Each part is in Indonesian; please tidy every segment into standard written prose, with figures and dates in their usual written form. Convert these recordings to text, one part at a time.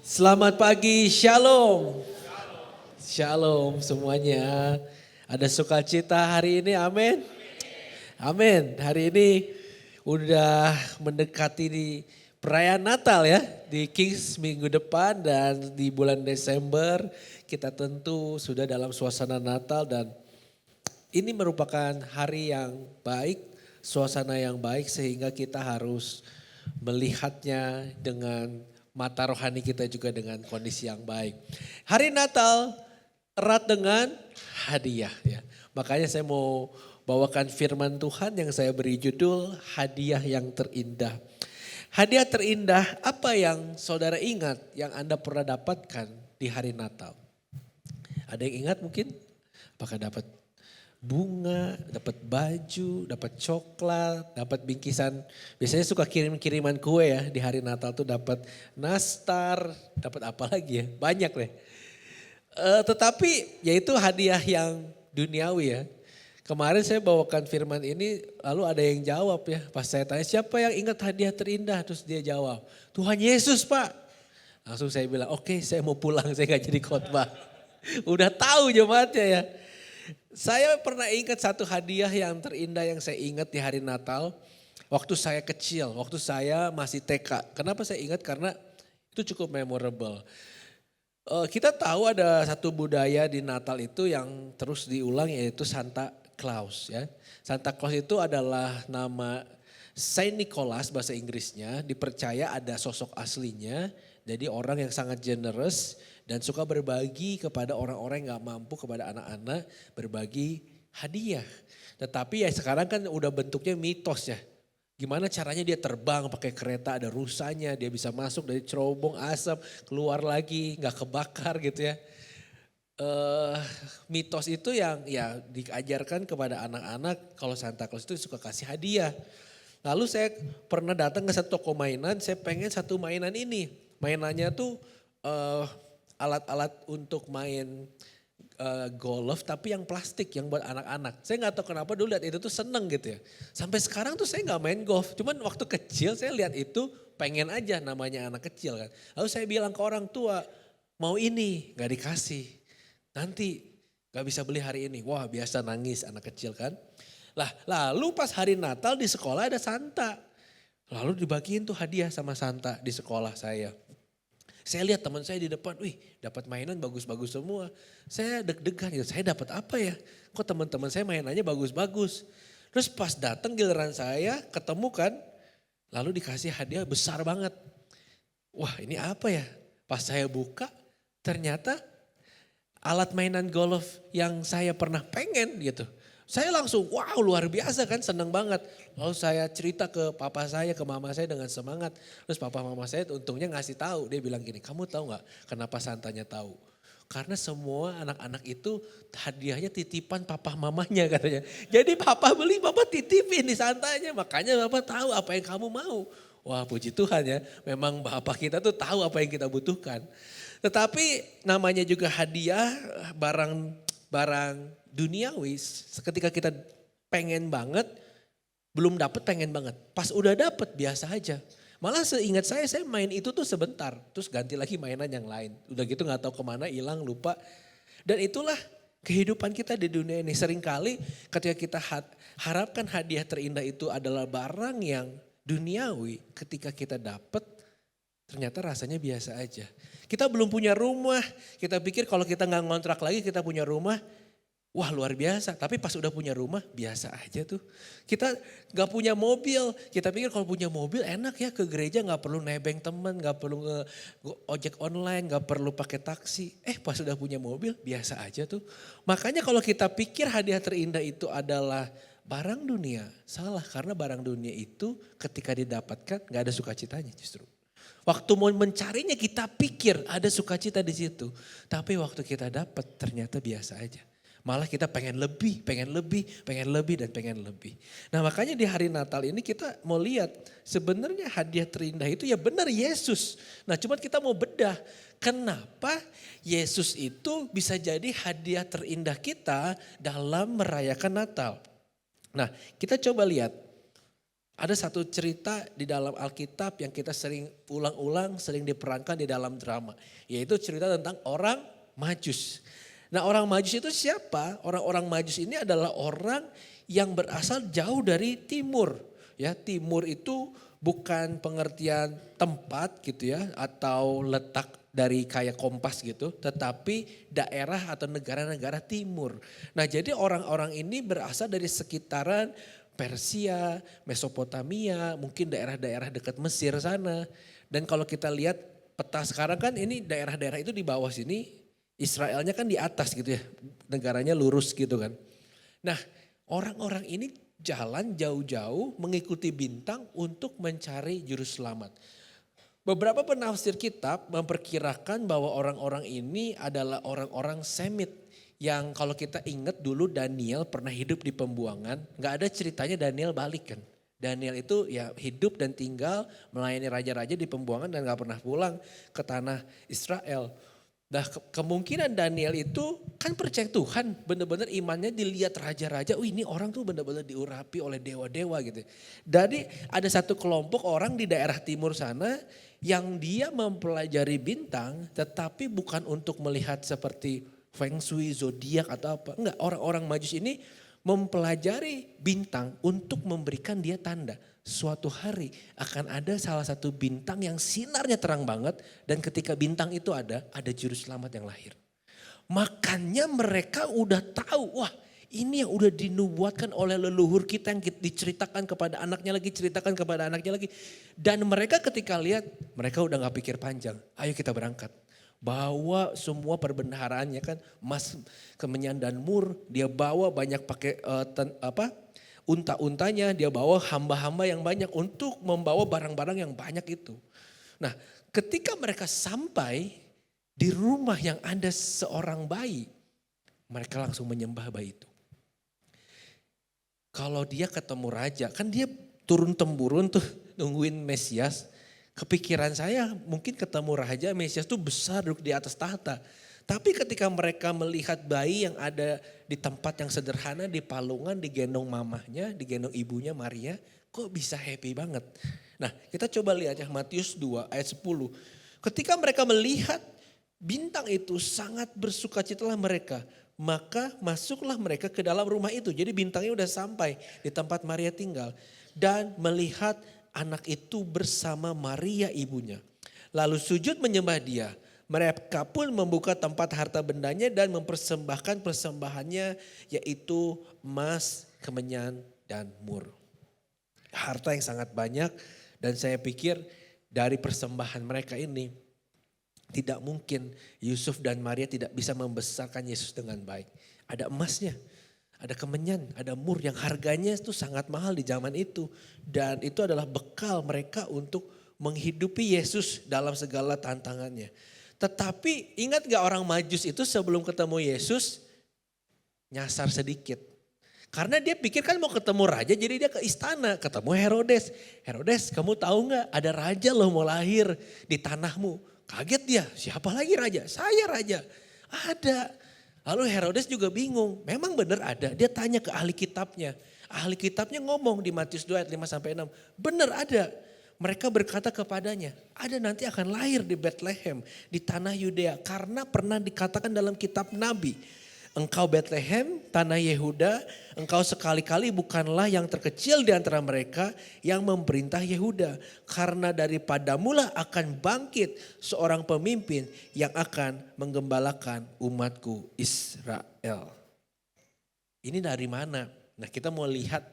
Selamat pagi, shalom. Shalom semuanya. Ada sukacita hari ini, amin. Amin. Hari ini udah mendekati di perayaan Natal ya. Di Kings minggu depan dan di bulan Desember kita tentu sudah dalam suasana Natal dan ini merupakan hari yang baik, suasana yang baik sehingga kita harus melihatnya dengan mata rohani kita juga dengan kondisi yang baik. Hari Natal erat dengan hadiah ya. Makanya saya mau bawakan firman Tuhan yang saya beri judul hadiah yang terindah. Hadiah terindah apa yang saudara ingat yang Anda pernah dapatkan di hari Natal? Ada yang ingat mungkin? Apakah dapat bunga, dapat baju, dapat coklat, dapat bingkisan. Biasanya suka kirim-kiriman kue ya di hari Natal tuh dapat nastar, dapat apa lagi ya? Banyak deh. Tetapi yaitu hadiah yang duniawi ya. Kemarin saya bawakan firman ini lalu ada yang jawab ya. Pas saya tanya siapa yang ingat hadiah terindah? Terus dia jawab, Tuhan Yesus Pak. Langsung saya bilang oke, saya mau pulang, saya gak jadi khotbah. Udah tahu jemaatnya ya. Saya pernah ingat satu hadiah yang terindah yang saya ingat di hari Natal. Waktu saya kecil, waktu saya masih TK. Kenapa saya ingat? Karena itu cukup memorable. Kita tahu ada satu budaya di Natal itu yang terus diulang yaitu Santa Claus ya. Santa Claus itu adalah nama Saint Nicholas bahasa Inggrisnya. Dipercaya ada sosok aslinya. Jadi orang yang sangat generous dan suka berbagi kepada orang-orang yang gak mampu, kepada anak-anak berbagi hadiah. Tetapi ya sekarang kan udah bentuknya mitos ya. Gimana caranya dia terbang pakai kereta ada rusanya, dia bisa masuk dari cerobong asap, keluar lagi gak kebakar gitu ya. Mitos itu yang ya diajarkan kepada anak-anak kalau Santa Claus itu suka kasih hadiah. Lalu saya pernah datang ke satu toko mainan, saya pengen satu mainan ini. Mainannya tuh alat-alat untuk main golf tapi yang plastik yang buat anak-anak. Saya nggak tahu kenapa dulu lihat itu tuh seneng gitu ya. Sampai sekarang tuh saya nggak main golf. Cuman waktu kecil saya lihat itu pengen aja namanya anak kecil kan. Lalu saya bilang ke orang tua mau ini nggak dikasih. Nanti nggak bisa beli hari ini. Wah biasa nangis anak kecil kan. Lah lalu pas hari Natal di sekolah ada Santa. Lalu dibagiin tuh hadiah sama Santa di sekolah saya. Saya lihat teman saya di depan, wih dapat mainan bagus-bagus semua. Saya deg-degan gitu, saya dapat apa ya? Kok teman-teman saya mainannya bagus-bagus. Terus pas datang giliran saya ketemu kan, lalu dikasih hadiah besar banget. Wah ini apa ya? Pas saya buka ternyata alat mainan golf yang saya pernah pengen gitu. Saya langsung wow luar biasa kan seneng banget. Lalu saya cerita ke papa saya, ke mama saya dengan semangat. Terus papa mama saya untungnya ngasih tahu. Dia bilang gini, kamu tahu gak kenapa Santanya tahu? Karena semua anak-anak itu hadiahnya titipan papa mamanya katanya. Jadi papa beli, papa titipin di Santanya. Makanya papa tahu apa yang kamu mau. Wah puji Tuhan ya, memang bapak kita tuh tahu apa yang kita butuhkan. Tetapi namanya juga hadiah barang duniawi ketika kita pengen banget, belum dapet pengen banget. Pas udah dapet biasa aja. Malah seingat saya main itu tuh sebentar. Terus ganti lagi mainan yang lain. Udah gitu gak tahu kemana, hilang, lupa. Dan itulah kehidupan kita di dunia ini. Seringkali ketika kita harapkan hadiah terindah itu adalah barang yang duniawi. Ketika kita dapet ternyata rasanya biasa aja. Kita belum punya rumah, kita pikir kalau kita gak ngontrak lagi kita punya rumah. Wah luar biasa, tapi pas udah punya rumah biasa aja tuh. Kita gak punya mobil, kita pikir kalau punya mobil enak ya ke gereja gak perlu nebeng temen, gak perlu ojek online, gak perlu pakai taksi. Pas udah punya mobil biasa aja tuh. Makanya kalau kita pikir hadiah terindah itu adalah barang dunia, salah karena barang dunia itu ketika didapatkan gak ada sukacitanya justru. Waktu mau mencarinya kita pikir ada sukacita di situ, tapi waktu kita dapat ternyata biasa aja. Malah kita pengen lebih, pengen lebih, pengen lebih dan pengen lebih. Nah makanya di hari Natal ini kita mau lihat sebenarnya hadiah terindah itu ya benar Yesus. Nah cuma kita mau bedah kenapa Yesus itu bisa jadi hadiah terindah kita dalam merayakan Natal. Nah kita coba lihat Ada satu cerita di dalam Alkitab yang kita sering ulang-ulang, sering diperankan di dalam drama. Yaitu cerita tentang orang Majus. Nah, orang Majus itu siapa? Orang-orang Majus ini adalah orang yang berasal jauh dari timur. Ya, timur itu bukan pengertian tempat gitu ya, atau letak dari kayak kompas gitu, tetapi daerah atau negara-negara timur. Nah, jadi orang-orang ini berasal dari sekitaran Persia, Mesopotamia, mungkin daerah-daerah dekat Mesir sana. Dan kalau kita lihat peta sekarang kan ini daerah-daerah itu di bawah sini, Israelnya kan di atas gitu ya, negaranya lurus gitu kan. Nah, orang-orang ini jalan jauh-jauh mengikuti bintang untuk mencari juru selamat. Beberapa penafsir kitab memperkirakan bahwa orang-orang ini adalah orang-orang Semit. Yang kalau kita ingat dulu Daniel pernah hidup di pembuangan, gak ada ceritanya Daniel balik kan. Daniel itu ya hidup dan tinggal melayani raja-raja di pembuangan dan gak pernah pulang ke tanah Israel. Nah, kemungkinan Daniel itu kan percaya Tuhan, benar-benar imannya dilihat raja-raja, ini orang tuh benar-benar diurapi oleh dewa-dewa gitu. Jadi ada satu kelompok orang di daerah timur sana yang dia mempelajari bintang tetapi bukan untuk melihat seperti Feng Shui, zodiak atau apa. Enggak, orang-orang Majus ini mempelajari bintang untuk memberikan dia tanda. Suatu hari akan ada salah satu bintang yang sinarnya terang banget dan ketika bintang itu ada juru selamat yang lahir. Makanya mereka udah tahu, wah ini yang udah dinubuatkan oleh leluhur kita yang diceritakan kepada anaknya lagi, ceritakan kepada anaknya lagi. Dan mereka ketika lihat, mereka udah gak pikir panjang, ayo kita berangkat. Bawa semua perbendaharaannya kan, emas, kemenyan dan mur, dia bawa banyak pakai unta-untanya, dia bawa hamba-hamba yang banyak untuk membawa barang-barang yang banyak itu. Nah, ketika mereka sampai di rumah yang ada seorang bayi, mereka langsung menyembah bayi itu. Kalau dia ketemu raja, kan dia turun-temurun tuh nungguin Mesias. Kepikiran saya mungkin ketemu raja Mesias tuh besar duduk di atas tahta. Tapi ketika mereka melihat bayi yang ada di tempat yang sederhana, di palungan, digendong mamahnya, digendong ibunya Maria, kok bisa happy banget. Nah, kita coba lihat ya Matius 2 ayat 10. Ketika mereka melihat bintang itu sangat bersukacitalah mereka. Maka masuklah mereka ke dalam rumah itu. Jadi bintangnya udah sampai di tempat Maria tinggal. Dan melihat anak itu bersama Maria ibunya. Lalu sujud menyembah dia. Mereka pun membuka tempat harta bendanya dan mempersembahkan persembahannya yaitu emas, kemenyan, dan mur. Harta yang sangat banyak dan saya pikir dari persembahan mereka ini tidak mungkin Yusuf dan Maria tidak bisa membesarkan Yesus dengan baik. Ada emasnya, ada kemenyan, ada mur yang harganya itu sangat mahal di zaman itu. Dan itu adalah bekal mereka untuk menghidupi Yesus dalam segala tantangannya. Tetapi ingat gak orang Majus itu sebelum ketemu Yesus nyasar sedikit. Karena dia pikir kan mau ketemu raja jadi dia ke istana ketemu Herodes. Herodes kamu tahu gak ada raja loh mau lahir di tanahmu. Kaget dia, siapa lagi raja? Saya raja. Ada. Lalu Herodes juga bingung, memang benar ada. Dia tanya ke ahli kitabnya. Ahli kitabnya ngomong di Matius 2 ayat 5-6. Benar ada. Mereka berkata kepadanya, ada nanti akan lahir di Bethlehem, di tanah Yudea. Karena pernah dikatakan dalam kitab Nabi, engkau Bethlehem, tanah Yehuda, engkau sekali-kali bukanlah yang terkecil di antara mereka yang memerintah Yehuda. Karena daripadamulah akan bangkit seorang pemimpin yang akan menggembalakan umatku Israel. Ini dari mana? Nah kita mau lihat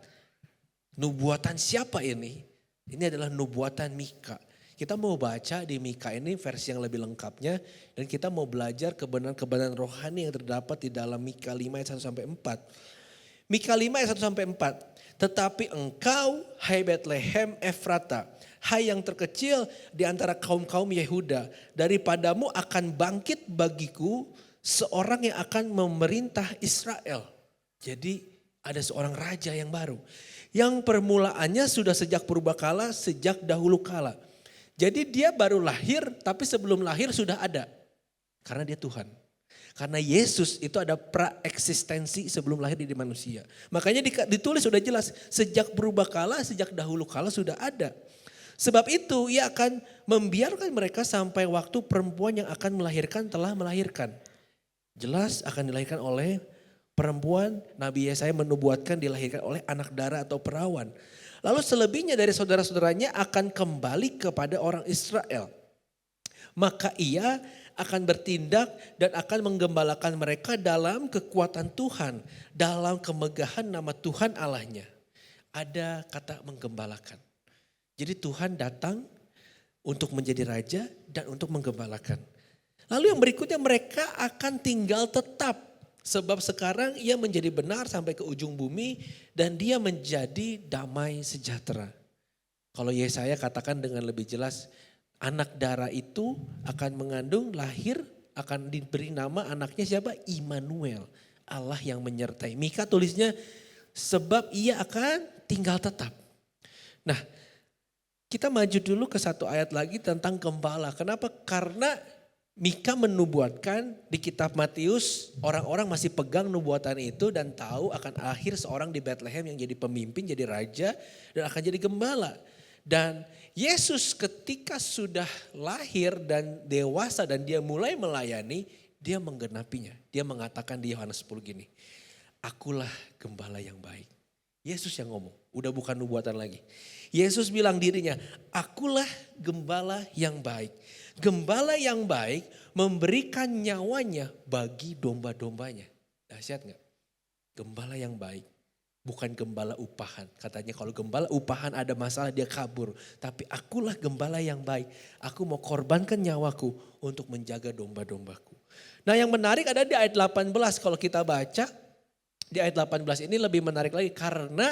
nubuatan siapa ini? Ini adalah nubuatan Mika. Kita mau baca di Mika ini versi yang lebih lengkapnya. Dan kita mau belajar kebenaran-kebenaran rohani yang terdapat di dalam Mika 5 ayat 1-4. Mika 5 ayat 1-4. Tetapi engkau hai Bethlehem Efrata. Hai yang terkecil di antara kaum-kaum Yehuda. Daripadamu akan bangkit bagiku seorang yang akan memerintah Israel. Jadi ada seorang raja yang baru. Yang permulaannya sudah sejak purbakala, sejak dahulu kala. Jadi dia baru lahir tapi sebelum lahir sudah ada. Karena dia Tuhan. Karena Yesus itu ada praeksistensi sebelum lahir di manusia. Makanya ditulis sudah jelas, sejak berubah kala, sejak dahulu kala sudah ada. Sebab itu ia akan membiarkan mereka sampai waktu perempuan yang akan melahirkan telah melahirkan. Jelas akan dilahirkan oleh perempuan, Nabi Yesaya menubuatkan dilahirkan oleh anak darah atau perawan. Lalu selebihnya dari saudara-saudaranya akan kembali kepada orang Israel. Maka ia akan bertindak dan akan menggembalakan mereka dalam kekuatan Tuhan. Dalam kemegahan nama Tuhan Allahnya. Ada kata menggembalakan. Jadi Tuhan datang untuk menjadi raja dan untuk menggembalakan. Lalu yang berikutnya mereka akan tinggal tetap. Sebab sekarang ia menjadi benar sampai ke ujung bumi dan dia menjadi damai sejahtera. Kalau Yesaya katakan dengan lebih jelas, anak darah itu akan mengandung, lahir, akan diberi nama anaknya siapa? Immanuel, Allah yang menyertai. Mika tulisnya sebab ia akan tinggal tetap. Nah, kita maju dulu ke satu ayat lagi tentang gembala. Kenapa? Karena Mika menubuatkan di kitab Matius, orang-orang masih pegang nubuatan itu dan tahu akan akhir seorang di Bethlehem yang jadi pemimpin, jadi raja dan akan jadi gembala. Dan Yesus ketika sudah lahir dan dewasa dan dia mulai melayani, dia menggenapinya. Dia mengatakan di Yohanes 10 gini, akulah gembala yang baik. Yesus yang ngomong, udah bukan nubuatan lagi. Yesus bilang dirinya, akulah gembala yang baik. Gembala yang baik memberikan nyawanya bagi domba-dombanya. Dahsyat gak? Gembala yang baik, bukan gembala upahan. Katanya kalau gembala upahan ada masalah dia kabur. Tapi akulah gembala yang baik. Aku mau korbankan nyawaku untuk menjaga domba-dombaku. Nah yang menarik ada di ayat 18 kalau kita baca. Di ayat 18 ini lebih menarik lagi karena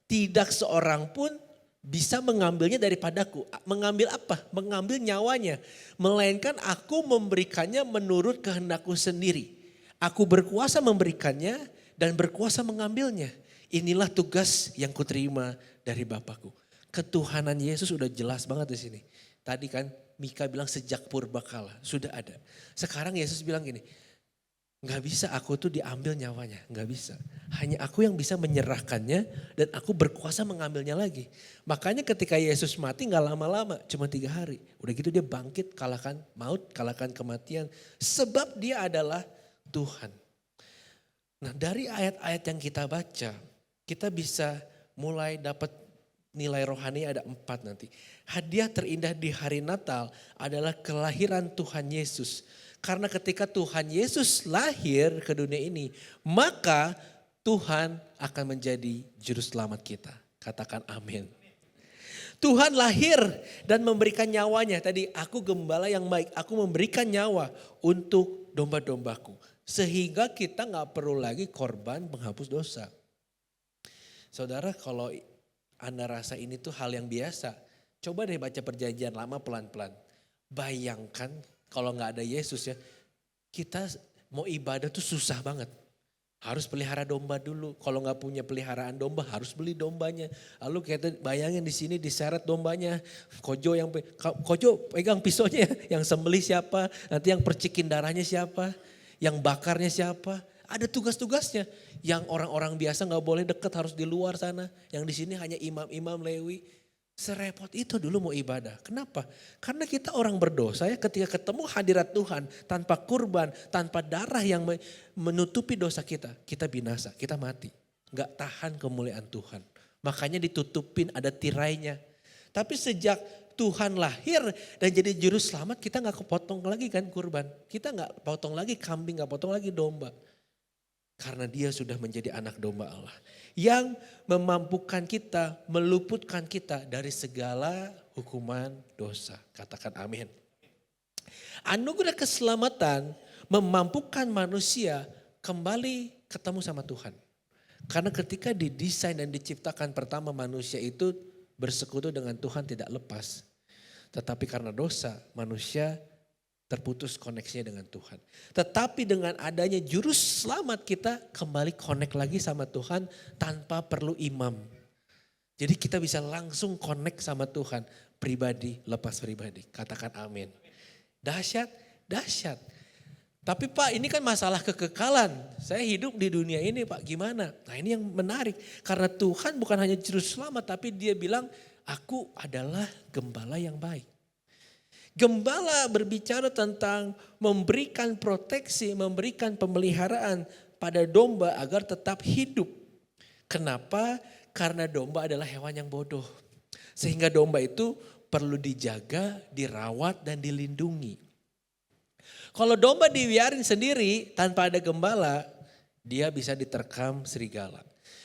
tidak seorang pun bisa mengambilnya daripadaku. Mengambil apa? Mengambil nyawanya. Melainkan aku memberikannya menurut kehendakku sendiri. Aku berkuasa memberikannya dan berkuasa mengambilnya. Inilah tugas yang kuterima dari Bapakku. Ketuhanan Yesus sudah jelas banget di sini. Tadi kan Mika bilang sejak purbakala sudah ada. Sekarang Yesus bilang gini, gak bisa aku tuh diambil nyawanya, gak bisa. Hanya aku yang bisa menyerahkannya dan aku berkuasa mengambilnya lagi. Makanya ketika Yesus mati gak lama-lama, cuma 3 hari. Udah gitu dia bangkit, kalahkan maut, kalahkan kematian. Sebab dia adalah Tuhan. Nah dari ayat-ayat yang kita baca, kita bisa mulai dapat nilai rohani ada 4 nanti. Hadiah terindah di hari Natal adalah kelahiran Tuhan Yesus. Karena ketika Tuhan Yesus lahir ke dunia ini, maka Tuhan akan menjadi juru selamat kita. Katakan amin. Tuhan lahir dan memberikan nyawanya. Tadi aku gembala yang baik, aku memberikan nyawa untuk domba-dombaku. Sehingga kita gak perlu lagi korban penghapus dosa. Saudara kalau Anda rasa ini tuh hal yang biasa, coba deh baca perjanjian lama pelan-pelan. Bayangkan kalau nggak ada Yesus ya, kita mau ibadah tuh susah banget. Harus pelihara domba dulu. Kalau nggak punya peliharaan domba harus beli dombanya. Lalu kita bayangin di sini diseret dombanya. Kojo pegang pisaunya, yang sembelih siapa, nanti yang percikin darahnya siapa, yang bakarnya siapa. Ada tugas-tugasnya. Yang orang-orang biasa nggak boleh deket, harus di luar sana. Yang di sini hanya imam-imam Lewi. Serepot itu dulu mau ibadah. Kenapa? Karena kita orang berdosa ya, ketika ketemu hadirat Tuhan tanpa kurban, tanpa darah yang menutupi dosa kita, kita binasa, kita mati. Gak tahan kemuliaan Tuhan. Makanya ditutupin, ada tirainya. Tapi sejak Tuhan lahir dan jadi juru selamat, kita gak kepotong lagi kan kurban. Kita gak potong lagi kambing, gak potong lagi domba. Karena dia sudah menjadi anak domba Allah. Yang memampukan kita, meluputkan kita dari segala hukuman dosa. Katakan amin. Anugerah keselamatan memampukan manusia kembali ketemu sama Tuhan. Karena ketika didesain dan diciptakan pertama manusia itu bersekutu dengan Tuhan tidak lepas. Tetapi karena dosa manusia terputus koneksinya dengan Tuhan. Tetapi dengan adanya juru selamat kita kembali connect lagi sama Tuhan tanpa perlu imam. Jadi kita bisa langsung connect sama Tuhan pribadi lepas pribadi. Katakan amin. Dahsyat, dahsyat. Tapi Pak ini kan masalah kekekalan. Saya hidup di dunia ini Pak gimana? Nah ini yang menarik. Karena Tuhan bukan hanya juru selamat tapi dia bilang aku adalah gembala yang baik. Gembala berbicara tentang memberikan proteksi, memberikan pemeliharaan pada domba agar tetap hidup. Kenapa? Karena domba adalah hewan yang bodoh. Sehingga domba itu perlu dijaga, dirawat dan dilindungi. Kalau domba dibiarin sendiri tanpa ada gembala, dia bisa diterkam serigala.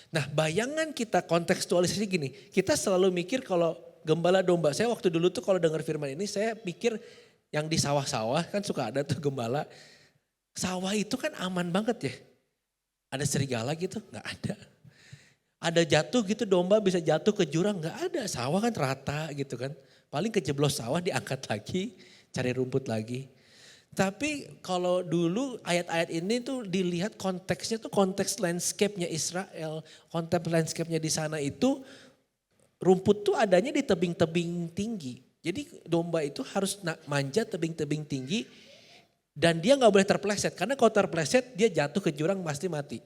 Nah bayangan kita kontekstualisasi gini, kita selalu mikir kalau gembala domba. Saya waktu dulu tuh kalau dengar firman ini saya pikir yang di sawah-sawah kan suka ada tuh gembala. Sawah itu kan aman banget ya. Ada serigala gitu? Nggak ada. Ada jatuh gitu domba bisa jatuh ke jurang? Nggak ada. Sawah kan rata gitu kan. Paling kejeblos sawah diangkat lagi, cari rumput lagi. Tapi kalau dulu ayat-ayat ini tuh dilihat konteksnya tuh konteks landscape-nya Israel. Konteks landscape-nya di sana itu rumput tuh adanya di tebing-tebing tinggi. Jadi domba itu harus manjat tebing-tebing tinggi dan dia nggak boleh terpleset. Karena kalau terpleset dia jatuh ke jurang pasti mati.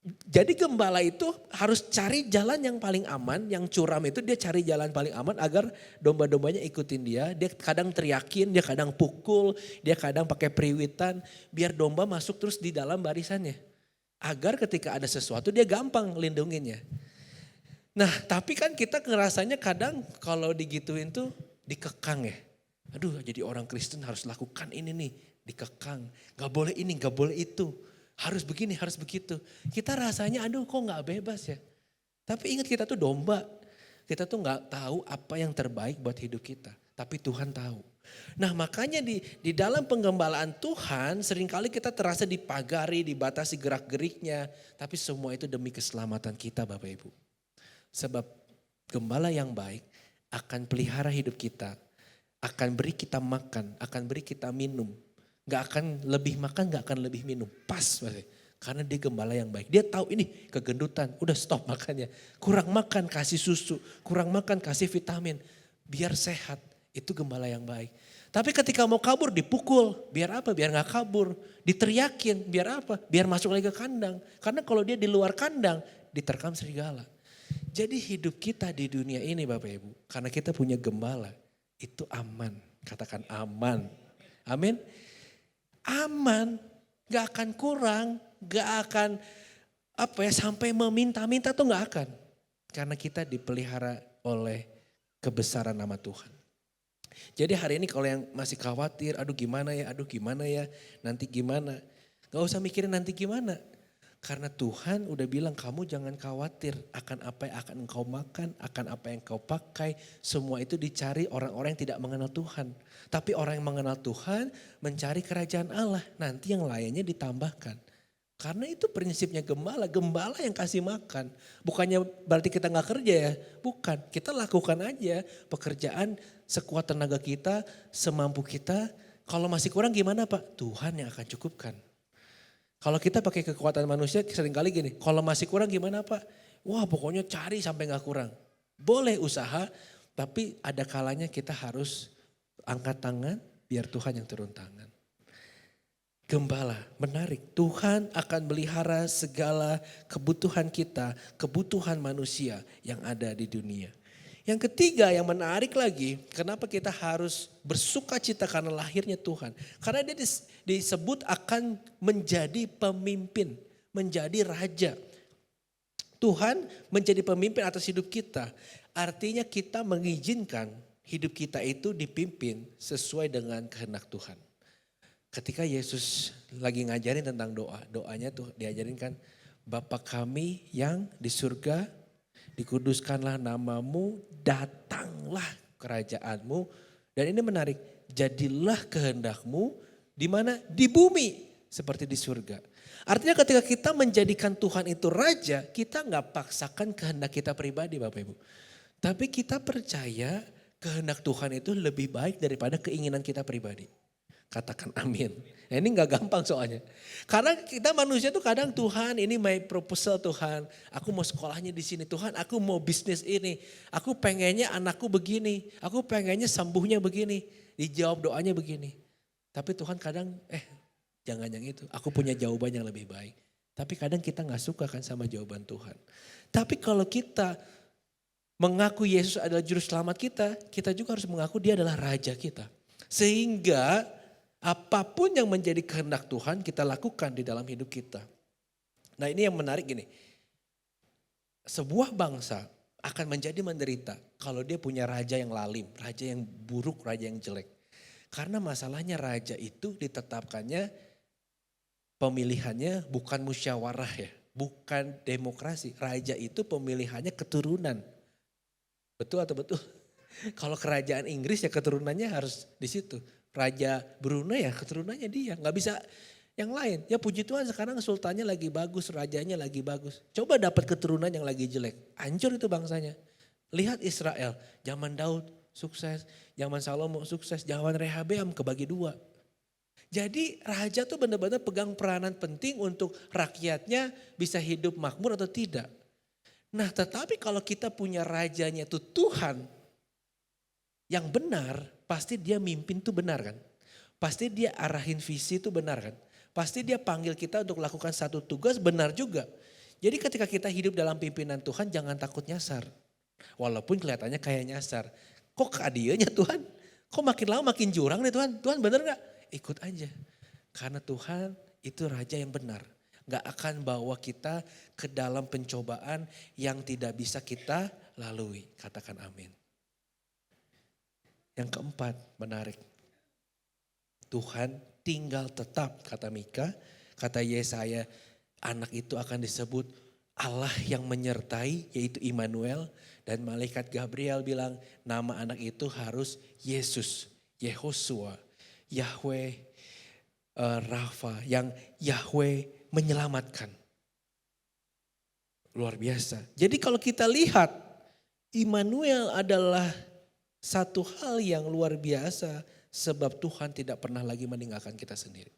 Jadi gembala itu harus cari jalan yang paling aman, yang curam itu dia cari jalan paling aman agar domba-dombanya ikutin dia. Dia kadang teriakin, dia kadang pukul, dia kadang pakai periwitan biar domba masuk terus di dalam barisannya. Agar ketika ada sesuatu dia gampang lindunginnya. Nah tapi kan kita ngerasanya kadang kalau digituin tuh dikekang ya. Aduh jadi orang Kristen harus lakukan ini nih, dikekang. Gak boleh ini, gak boleh itu. Harus begini, harus begitu. Kita rasanya aduh kok gak bebas ya. Tapi ingat kita tuh domba. Kita tuh gak tahu apa yang terbaik buat hidup kita. Tapi Tuhan tahu. Nah makanya di dalam penggembalaan Tuhan seringkali kita terasa dipagari, dibatasi gerak-geriknya. Tapi semua itu demi keselamatan kita Bapak Ibu. Sebab gembala yang baik akan pelihara hidup kita. Akan beri kita makan, akan beri kita minum. Gak akan lebih makan, gak akan lebih minum. Pas. Karena dia gembala yang baik. Dia tahu ini kegendutan, udah stop makannya. Kurang makan kasih susu, kurang makan kasih vitamin. Biar sehat, itu gembala yang baik. Tapi ketika mau kabur dipukul, biar apa? Biar gak kabur. Diteriakin, biar apa? Biar masuk lagi ke kandang. Karena kalau dia di luar kandang, diterkam serigala. Jadi hidup kita di dunia ini Bapak Ibu, karena kita punya gembala, itu aman. Katakan aman. Amin. Aman, gak akan kurang, gak akan sampai meminta-minta tuh gak akan. Karena kita dipelihara oleh kebesaran nama Tuhan. Jadi hari ini kalau yang masih khawatir, aduh gimana ya, nanti gimana. Gak usah mikirin nanti gimana. Karena Tuhan udah bilang kamu jangan khawatir akan apa yang akan engkau makan, akan apa yang engkau pakai. Semua itu dicari orang-orang yang tidak mengenal Tuhan. Tapi orang yang mengenal Tuhan mencari kerajaan Allah. Nanti yang lainnya ditambahkan. Karena itu prinsipnya gembala. Gembala yang kasih makan. Bukannya berarti kita gak kerja ya. Bukan, kita lakukan aja pekerjaan sekuat tenaga kita, semampu kita. Kalau masih kurang gimana Pak? Tuhan yang akan cukupkan. Kalau kita pakai kekuatan manusia seringkali gini, kalau masih kurang gimana Pak? Wah pokoknya cari sampai gak kurang. Boleh usaha, tapi ada kalanya kita harus angkat tangan biar Tuhan yang turun tangan. Gembala, menarik. Tuhan akan melihara segala kebutuhan kita, kebutuhan manusia yang ada di dunia. Yang ketiga yang menarik lagi, kenapa kita harus bersuka cita karena lahirnya Tuhan. Karena dia disebut akan menjadi pemimpin, menjadi raja. Tuhan menjadi pemimpin atas hidup kita. Artinya kita mengizinkan hidup kita itu dipimpin sesuai dengan kehendak Tuhan. Ketika Yesus lagi ngajarin tentang doa, doanya tuh diajarin kan, Bapa kami yang di surga, dikuduskanlah namamu, datanglah kerajaanmu. Dan ini menarik, jadilah kehendakmu di mana? Di bumi seperti di surga. Artinya ketika kita menjadikan Tuhan itu raja, kita gak paksakan kehendak kita pribadi Bapak Ibu. Tapi kita percaya kehendak Tuhan itu lebih baik daripada keinginan kita pribadi. Katakan amin. Nah ini gak gampang soalnya. Karena kita manusia tuh kadang Tuhan ini my proposal Tuhan. Aku mau sekolahnya di sini Tuhan, aku mau bisnis ini. Aku pengennya anakku begini, aku pengennya sembuhnya begini. Dijawab doanya begini. Tapi Tuhan kadang Jangan yang itu. Aku punya jawaban yang lebih baik. Tapi kadang kita gak suka kan sama jawaban Tuhan. Tapi kalau kita mengaku Yesus adalah juru selamat kita, kita juga harus mengaku dia adalah raja kita. Sehingga apapun yang menjadi kehendak Tuhan kita lakukan di dalam hidup kita. Nah ini yang menarik gini. Sebuah bangsa akan menjadi menderita kalau dia punya raja yang lalim, raja yang buruk, raja yang jelek. Karena masalahnya raja itu ditetapkannya pemilihannya bukan musyawarah ya, bukan demokrasi. Raja itu pemilihannya keturunan. Betul atau betul? Kalau kerajaan Inggris ya keturunannya harus di situ. Raja Brunei ya keturunannya dia, nggak bisa yang lain. Ya puji Tuhan sekarang sultannya lagi bagus, rajanya lagi bagus. Coba dapat keturunan yang lagi jelek, hancur itu bangsanya. Lihat Israel, zaman Daud sukses, zaman Salomo sukses, zaman Rehabeam kebagi dua. Jadi raja tuh benar-benar pegang peranan penting untuk rakyatnya bisa hidup makmur atau tidak. Nah tetapi kalau kita punya rajanya itu Tuhan yang benar, pasti dia mimpin tuh benar kan. Pasti dia arahin visi itu benar kan. Pasti dia panggil kita untuk lakukan satu tugas benar juga. Jadi ketika kita hidup dalam pimpinan Tuhan jangan takut nyasar. Walaupun kelihatannya kayak nyasar. Kok keadiannya Tuhan? Kok makin lama makin jurang nih Tuhan? Tuhan benar gak? Ikut aja. Karena Tuhan itu raja yang benar. Gak akan bawa kita ke dalam pencobaan yang tidak bisa kita lalui. Katakan amin. Yang keempat menarik. Tuhan tinggal tetap kata Mika. Kata Yesaya anak itu akan disebut Allah yang menyertai yaitu Immanuel. Dan malaikat Gabriel bilang nama anak itu harus Yesus, Yehosua, Yahweh Rafa yang Yahweh menyelamatkan. Luar biasa. Jadi kalau kita lihat Immanuel adalah satu hal yang luar biasa sebab Tuhan tidak pernah lagi meninggalkan kita sendiri.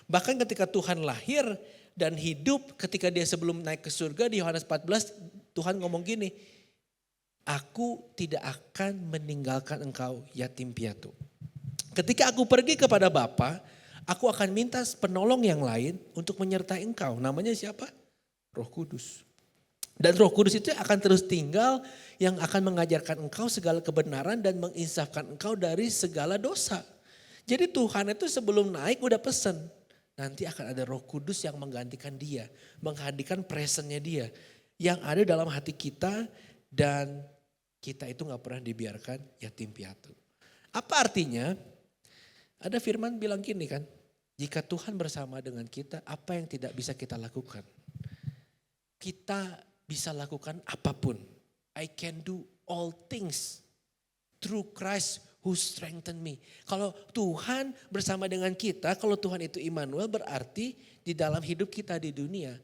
Bahkan ketika Tuhan lahir dan hidup ketika dia sebelum naik ke surga di Yohanes 14 Tuhan ngomong gini, aku tidak akan meninggalkan engkau yatim piatu. Ketika aku pergi kepada Bapa, aku akan minta penolong yang lain untuk menyertai engkau. Namanya siapa? Roh Kudus. Dan Roh Kudus itu akan terus tinggal yang akan mengajarkan engkau segala kebenaran dan menginsafkan engkau dari segala dosa. Jadi Tuhan itu sebelum naik udah pesen. Nanti akan ada Roh Kudus yang menggantikan dia. Menghadirkan presence-nya dia. Yang ada dalam hati kita dan kita itu gak pernah dibiarkan yatim piatu. Apa artinya? Ada firman bilang gini kan. Jika Tuhan bersama dengan kita, apa yang tidak bisa kita lakukan? Kita bisa lakukan apapun. I can do all things through Christ who strengthen me. Kalau Tuhan bersama dengan kita, kalau Tuhan itu Immanuel berarti di dalam hidup kita di dunia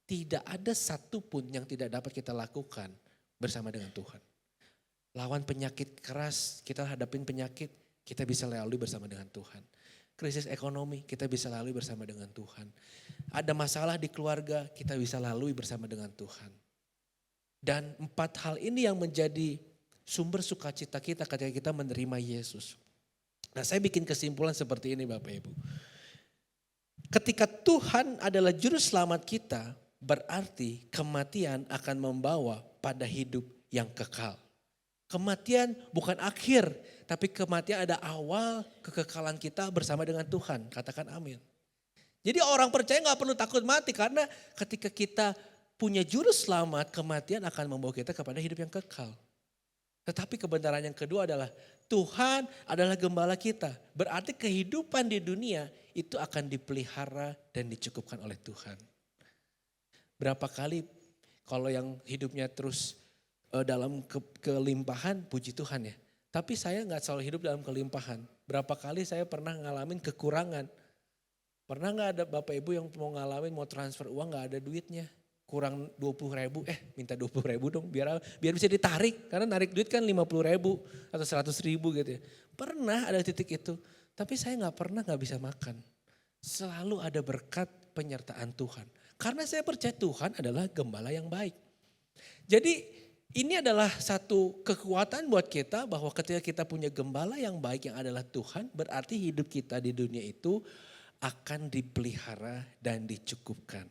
tidak ada satupun yang tidak dapat kita lakukan bersama dengan Tuhan. Lawan penyakit keras, kita hadapin penyakit, kita bisa lalui bersama dengan Tuhan. Krisis ekonomi, kita bisa lalui bersama dengan Tuhan. Ada masalah di keluarga, kita bisa lalui bersama dengan Tuhan. Dan 4 hal ini yang menjadi sumber sukacita kita ketika kita menerima Yesus. Nah saya bikin kesimpulan seperti ini Bapak Ibu. Ketika Tuhan adalah juru selamat kita, berarti kematian akan membawa pada hidup yang kekal. Kematian bukan akhir, tapi kematian ada awal kekekalan kita bersama dengan Tuhan. Katakan amin. Jadi orang percaya gak perlu takut mati karena ketika kita punya juru selamat, kematian akan membawa kita kepada hidup yang kekal. Tetapi kebenaran yang kedua adalah Tuhan adalah gembala kita. Berarti kehidupan di dunia itu akan dipelihara dan dicukupkan oleh Tuhan. Berapa kali kalau yang hidupnya terus dalam kelimpahan, puji Tuhan ya. Tapi saya gak selalu hidup dalam kelimpahan. Berapa kali saya pernah ngalamin kekurangan. Pernah gak ada Bapak Ibu yang mau ngalamin mau transfer uang gak ada duitnya. Kurang 20.000, minta 20.000 dong biar bisa ditarik. Karena narik duit kan 50.000 atau 100.000 gitu ya. Pernah ada titik itu, tapi saya gak pernah gak bisa makan. Selalu ada berkat penyertaan Tuhan. Karena saya percaya Tuhan adalah gembala yang baik. Jadi ini adalah satu kekuatan buat kita bahwa ketika kita punya gembala yang baik yang adalah Tuhan, berarti hidup kita di dunia itu akan dipelihara dan dicukupkan.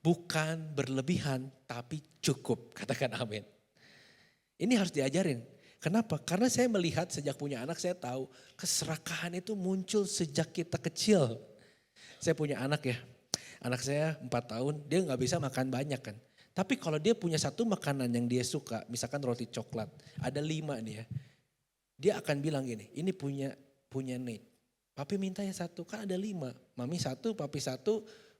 Bukan berlebihan tapi cukup, katakan amin. Ini harus diajarin. Kenapa? Karena saya melihat sejak punya anak saya tahu keserakahan itu muncul sejak kita kecil. Saya punya anak ya, anak saya 4 tahun dia gak bisa makan banyak kan. Tapi kalau dia punya satu makanan yang dia suka, misalkan roti coklat, ada 5 nih ya. Dia akan bilang gini, ini punya Nate. Papi minta ya 1, kan ada 5. Mami 1, papi 1,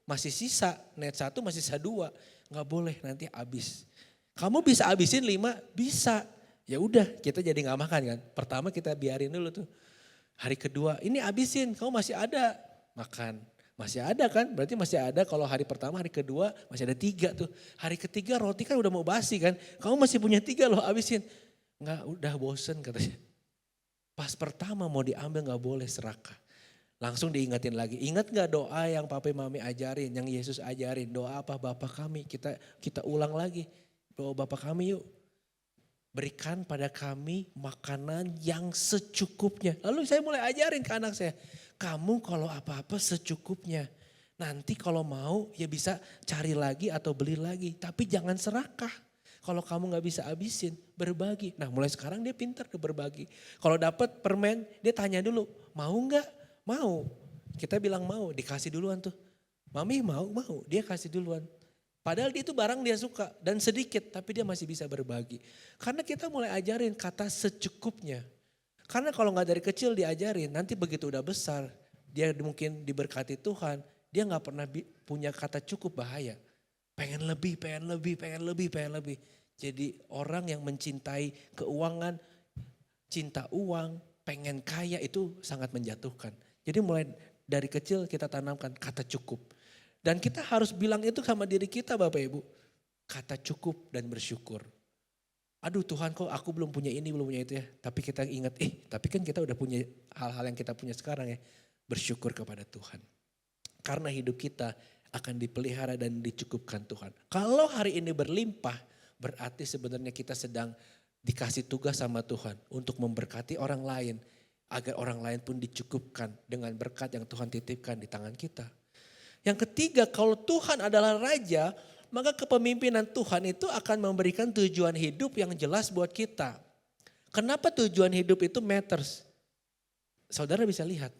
masih sisa. Nate 1 masih sisa 2. Gak boleh nanti habis. Kamu bisa habisin 5? Bisa. Ya udah kita jadi gak makan kan. Pertama kita biarin dulu tuh. Hari kedua ini habisin, kamu masih ada. Makan. Masih ada kan, berarti masih ada kalau hari pertama, hari kedua masih ada 3 tuh. Hari ketiga roti kan udah mau basi kan, kamu masih punya 3 loh habisin. Enggak, udah bosen katanya. Pas pertama mau diambil gak boleh serakah. Langsung diingatin lagi, ingat gak doa yang papi mami ajarin, yang Yesus ajarin. Doa apa Bapa kami, kita ulang lagi. Doa Bapa kami yuk. Berikan pada kami makanan yang secukupnya. Lalu saya mulai ajarin ke anak saya. Kamu kalau apa-apa secukupnya. Nanti kalau mau ya bisa cari lagi atau beli lagi. Tapi jangan serakah. Kalau kamu gak bisa habisin, berbagi. Nah mulai sekarang dia pintar ke berbagi. Kalau dapat permen dia tanya dulu, mau gak? Mau. Kita bilang mau, dikasih duluan tuh. Mami mau, dia kasih duluan. Padahal itu barang dia suka dan sedikit tapi dia masih bisa berbagi. Karena kita mulai ajarin kata secukupnya. Karena kalau gak dari kecil diajarin nanti begitu udah besar dia mungkin diberkati Tuhan. Dia gak pernah punya kata cukup, bahaya. Pengen lebih. Jadi orang yang mencintai keuangan, cinta uang, pengen kaya itu sangat menjatuhkan. Jadi mulai dari kecil kita tanamkan kata cukup. Dan kita harus bilang itu sama diri kita Bapak Ibu. Kata cukup dan bersyukur. Aduh Tuhan kok aku belum punya ini, belum punya itu ya. Tapi kita ingat, tapi kan kita udah punya hal-hal yang kita punya sekarang ya. Bersyukur kepada Tuhan. Karena hidup kita akan dipelihara dan dicukupkan Tuhan. Kalau hari ini berlimpah, berarti sebenarnya kita sedang dikasih tugas sama Tuhan. Untuk memberkati orang lain. Agar orang lain pun dicukupkan dengan berkat yang Tuhan titipkan di tangan kita. Yang ketiga, kalau Tuhan adalah Raja, maka kepemimpinan Tuhan itu akan memberikan tujuan hidup yang jelas buat kita. Kenapa tujuan hidup itu matters? Saudara bisa lihat,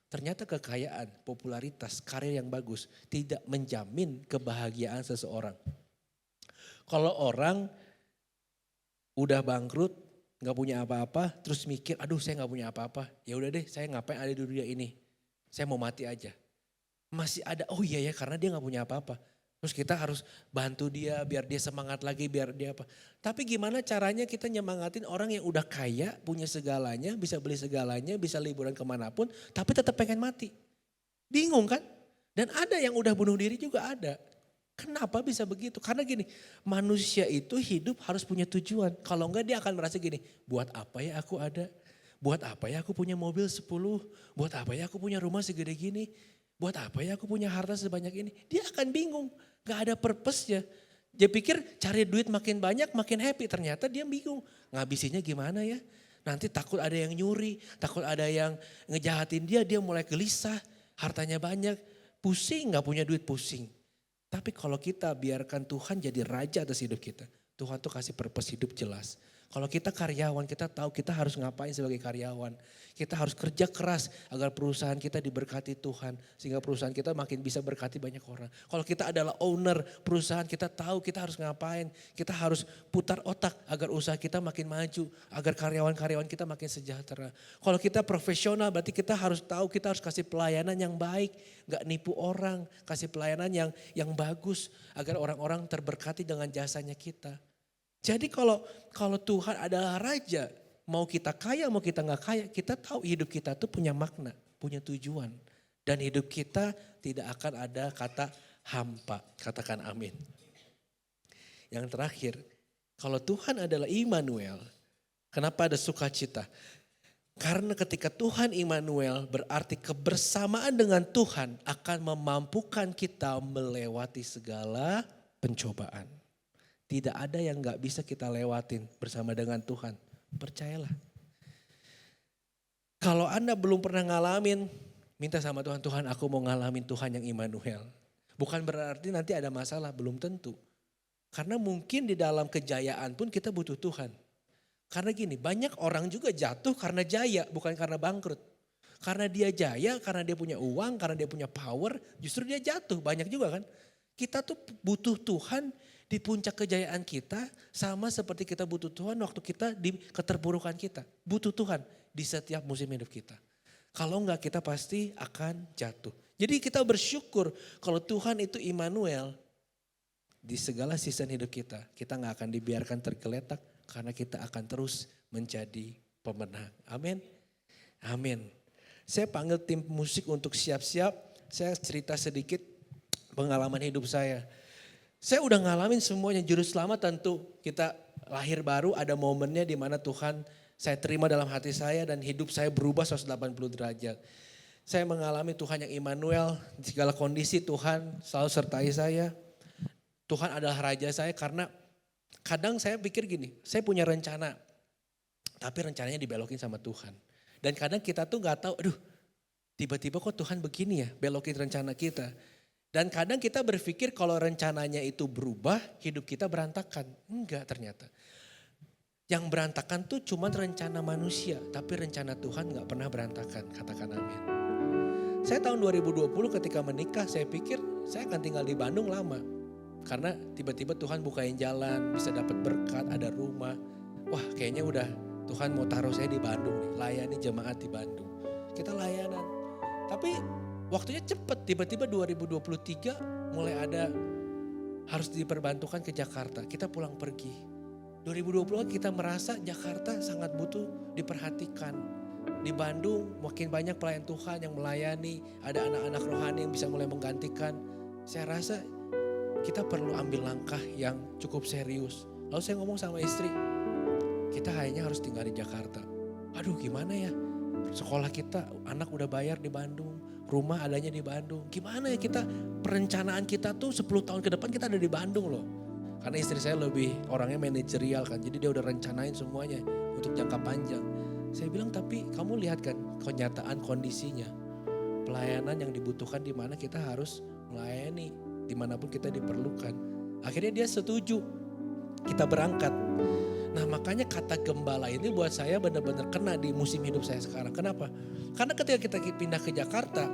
ternyata kekayaan, popularitas, karir yang bagus tidak menjamin kebahagiaan seseorang. Kalau orang udah bangkrut, gak punya apa-apa, terus mikir, aduh saya gak punya apa-apa. Ya udah deh, saya ngapain ada di dunia ini? Saya mau mati aja. Masih ada, oh iya ya karena dia gak punya apa-apa. Terus kita harus bantu dia biar dia semangat lagi, biar dia apa. Tapi gimana caranya kita nyemangatin orang yang udah kaya, punya segalanya, bisa beli segalanya, bisa liburan kemanapun, tapi tetap pengen mati. Bingung kan? Dan ada yang udah bunuh diri juga ada. Kenapa bisa begitu? Karena gini, manusia itu hidup harus punya tujuan. Kalau enggak dia akan merasa gini, buat apa ya aku ada? Buat apa ya aku punya mobil 10? Buat apa ya aku punya rumah segede gini? Buat apa ya aku punya harta sebanyak ini? Dia akan bingung, gak ada purpose-nya. Dia pikir cari duit makin banyak makin happy. Ternyata dia bingung, ngabisinnya gimana ya? Nanti takut ada yang nyuri, takut ada yang ngejahatin dia, dia mulai gelisah. Hartanya banyak, pusing gak punya duit pusing. Tapi kalau kita biarkan Tuhan jadi raja atas hidup kita. Tuhan tuh kasih purpose hidup jelas. Kalau kita karyawan, kita tahu kita harus ngapain sebagai karyawan. Kita harus kerja keras agar perusahaan kita diberkati Tuhan. Sehingga perusahaan kita makin bisa berkati banyak orang. Kalau kita adalah owner perusahaan, kita tahu kita harus ngapain. Kita harus putar otak agar usaha kita makin maju. Agar karyawan-karyawan kita makin sejahtera. Kalau kita profesional berarti kita harus tahu kita harus kasih pelayanan yang baik. Gak nipu orang, kasih pelayanan yang bagus. Agar orang-orang terberkati dengan jasanya kita. Jadi kalau Tuhan adalah Raja, mau kita kaya mau kita gak kaya, kita tahu hidup kita tuh punya makna, punya tujuan. Dan hidup kita tidak akan ada kata hampa, katakan amin. Yang terakhir, kalau Tuhan adalah Immanuel, kenapa ada sukacita? Karena ketika Tuhan Immanuel berarti kebersamaan dengan Tuhan akan memampukan kita melewati segala pencobaan. Tidak ada yang gak bisa kita lewatin bersama dengan Tuhan. Percayalah. Kalau Anda belum pernah ngalamin Minta sama Tuhan, Tuhan aku mau ngalamin Tuhan yang Immanuel. Bukan berarti nanti ada masalah, belum tentu. Karena mungkin di dalam kejayaan pun kita butuh Tuhan. Karena gini, banyak orang juga jatuh karena jaya, bukan karena bangkrut. Karena dia jaya, karena dia punya uang, karena dia punya power, justru dia jatuh. Banyak juga kan. Kita tuh butuh Tuhan di puncak kejayaan kita, sama seperti kita butuh Tuhan waktu kita di keterpurukan kita. Butuh Tuhan di setiap musim hidup kita. Kalau enggak kita pasti akan jatuh. Jadi kita bersyukur kalau Tuhan itu Immanuel di segala season hidup kita. Kita enggak akan dibiarkan tergeletak karena kita akan terus menjadi pemenang. Amin. Amin. Saya panggil tim musik untuk siap-siap. Saya cerita sedikit pengalaman hidup saya. Saya udah ngalamin semuanya, juru selamat tentu kita lahir baru ada momennya di mana Tuhan saya terima dalam hati saya dan hidup saya berubah 180 derajat. Saya mengalami Tuhan yang Immanuel, di segala kondisi Tuhan selalu sertai saya. Tuhan adalah raja saya karena kadang saya pikir gini, saya punya rencana, tapi rencananya dibelokin sama Tuhan. Dan kadang kita tuh gak tahu, aduh tiba-tiba kok Tuhan begini ya, belokin rencana kita. Dan kadang kita berpikir kalau rencananya itu berubah, hidup kita berantakan. Enggak ternyata. Yang berantakan tuh cuma rencana manusia, tapi rencana Tuhan gak pernah berantakan, katakan amin. Saya tahun 2020 ketika menikah, saya pikir saya akan tinggal di Bandung lama. Karena tiba-tiba Tuhan bukain jalan, bisa dapat berkat, ada rumah. Wah kayaknya udah Tuhan mau taruh saya di Bandung nih, layani jemaat di Bandung. Kita layanan, tapi waktunya cepat, tiba-tiba 2023 mulai ada harus diperbantukan ke Jakarta, kita pulang pergi. 2020 kita merasa Jakarta sangat butuh diperhatikan. Di Bandung makin banyak pelayan Tuhan yang melayani, ada anak-anak rohani yang bisa mulai menggantikan. Saya rasa kita perlu ambil langkah yang cukup serius. Lalu saya ngomong sama istri, kita hanya harus tinggal di Jakarta. Aduh gimana ya, sekolah kita anak udah bayar di Bandung, rumah adanya di Bandung. Gimana ya kita, perencanaan kita tuh 10 tahun ke depan kita ada di Bandung loh. Karena istri saya lebih orangnya manajerial kan, jadi dia udah rencanain semuanya untuk jangka panjang. Saya bilang tapi kamu lihat kan kenyataan kondisinya. Pelayanan yang dibutuhkan di mana kita harus melayani, dimanapun kita diperlukan. Akhirnya dia setuju, kita berangkat. Nah makanya kata gembala ini buat saya benar-benar kena di musim hidup saya sekarang. Kenapa? Karena ketika kita pindah ke Jakarta,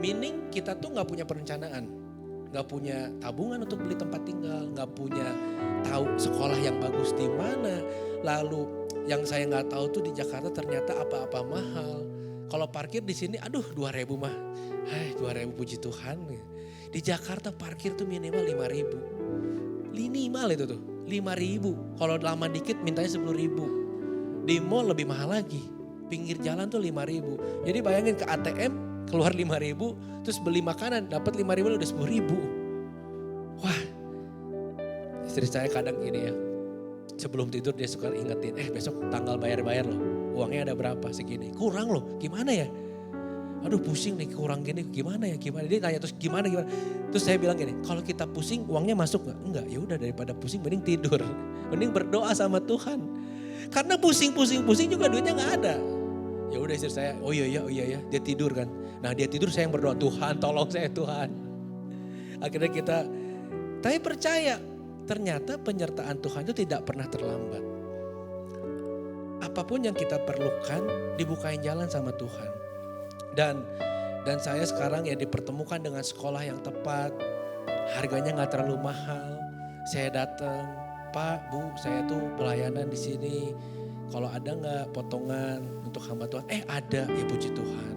meaning kita tuh gak punya perencanaan. Gak punya tabungan untuk beli tempat tinggal, gak punya tahu sekolah yang bagus di mana. Lalu yang saya gak tahu tuh di Jakarta ternyata apa-apa mahal. Kalau parkir di sini aduh 2.000 mah, 2.000 puji Tuhan. Di Jakarta parkir tuh minimal 5.000. Minimal itu tuh 5.000. Kalau lama dikit mintanya 10.000. Di mall lebih mahal lagi. Pinggir jalan tuh 5.000. Jadi bayangin ke ATM keluar 5.000 terus beli makanan dapat 5.000 udah 10.000. Wah, istri saya kadang gini ya. Sebelum tidur dia suka ingetin, besok tanggal bayar-bayar loh. Uangnya ada berapa segini. Kurang loh, gimana ya? Aduh pusing nih kurang gini gimana ya gimana. Dia tanya terus gimana. Terus saya bilang gini, kalau kita pusing uangnya masuk gak? Enggak, ya udah daripada pusing mending tidur. Mending berdoa sama Tuhan. Karena pusing juga duitnya gak ada. Ya udah istri saya, oh iya dia tidur kan. Nah dia tidur saya yang berdoa, Tuhan tolong saya Tuhan. Akhirnya kita, tapi percaya ternyata penyertaan Tuhan itu tidak pernah terlambat. Apapun yang kita perlukan dibukain jalan sama Tuhan. Dan saya sekarang ya dipertemukan dengan sekolah yang tepat, harganya gak terlalu mahal. Saya datang, Pak, Bu, saya tuh pelayanan di sini. Kalau ada nggak potongan untuk hamba Tuhan? Ada, ya puji Tuhan.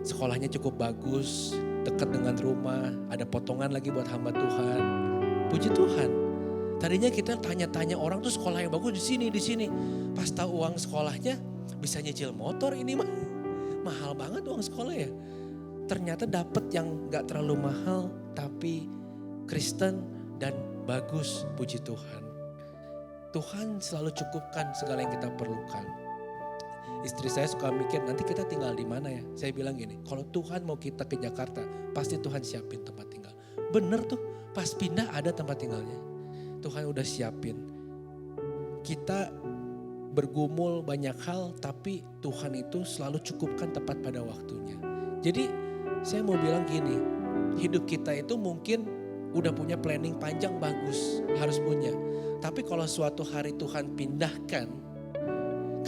Sekolahnya cukup bagus, dekat dengan rumah, ada potongan lagi buat hamba Tuhan. Puji Tuhan. Tadinya kita tanya-tanya orang tuh sekolah yang bagus di sini. Pas tahu uang sekolahnya bisa nyicil motor ini mah. Mahal banget uang sekolah ya. Ternyata dapat yang nggak terlalu mahal tapi Kristen dan bagus, puji Tuhan. Tuhan selalu cukupkan segala yang kita perlukan. Istri saya suka mikir nanti kita tinggal di mana ya. Saya bilang gini, kalau Tuhan mau kita ke Jakarta pasti Tuhan siapin tempat tinggal. Bener tuh, pas pindah ada tempat tinggalnya. Tuhan udah siapin. Kita bergumul banyak hal tapi Tuhan itu selalu cukupkan tepat pada waktunya. Jadi saya mau bilang gini, hidup kita itu mungkin udah punya planning panjang bagus, harus punya. Tapi kalau suatu hari Tuhan pindahkan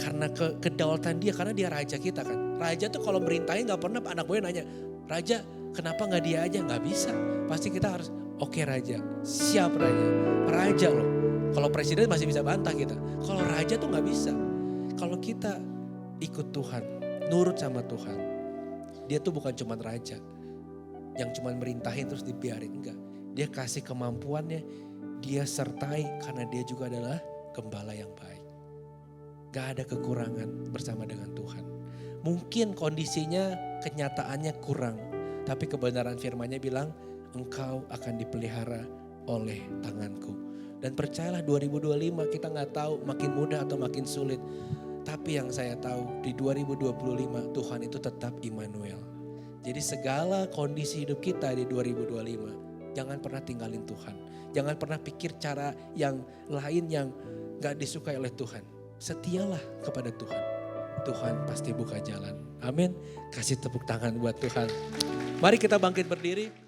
karena kedaulatan dia, karena dia raja kita kan. Raja tuh kalau merintahin gak pernah anak buahnya nanya, raja kenapa gak dia aja? Gak bisa. Pasti kita harus, oke raja, siap raja. Raja loh, kalau presiden masih bisa bantah kita. Kalau raja tuh gak bisa. Kalau kita ikut Tuhan, nurut sama Tuhan. Dia tuh bukan cuma raja yang cuma merintahin terus dibiarin, enggak. Dia kasih kemampuannya, dia sertai karena dia juga adalah gembala yang baik. Gak ada kekurangan bersama dengan Tuhan. Mungkin kondisinya, kenyataannya kurang. Tapi kebenaran firman-Nya bilang, engkau akan dipelihara oleh tanganku. Dan percayalah 2025 kita gak tahu makin mudah atau makin sulit. Tapi yang saya tahu di 2025 Tuhan itu tetap Immanuel. Jadi segala kondisi hidup kita di 2025, jangan pernah tinggalin Tuhan. Jangan pernah pikir cara yang lain yang gak disukai oleh Tuhan. Setialah kepada Tuhan. Tuhan pasti buka jalan. Amin. Kasih tepuk tangan buat Tuhan. Mari kita bangkit berdiri.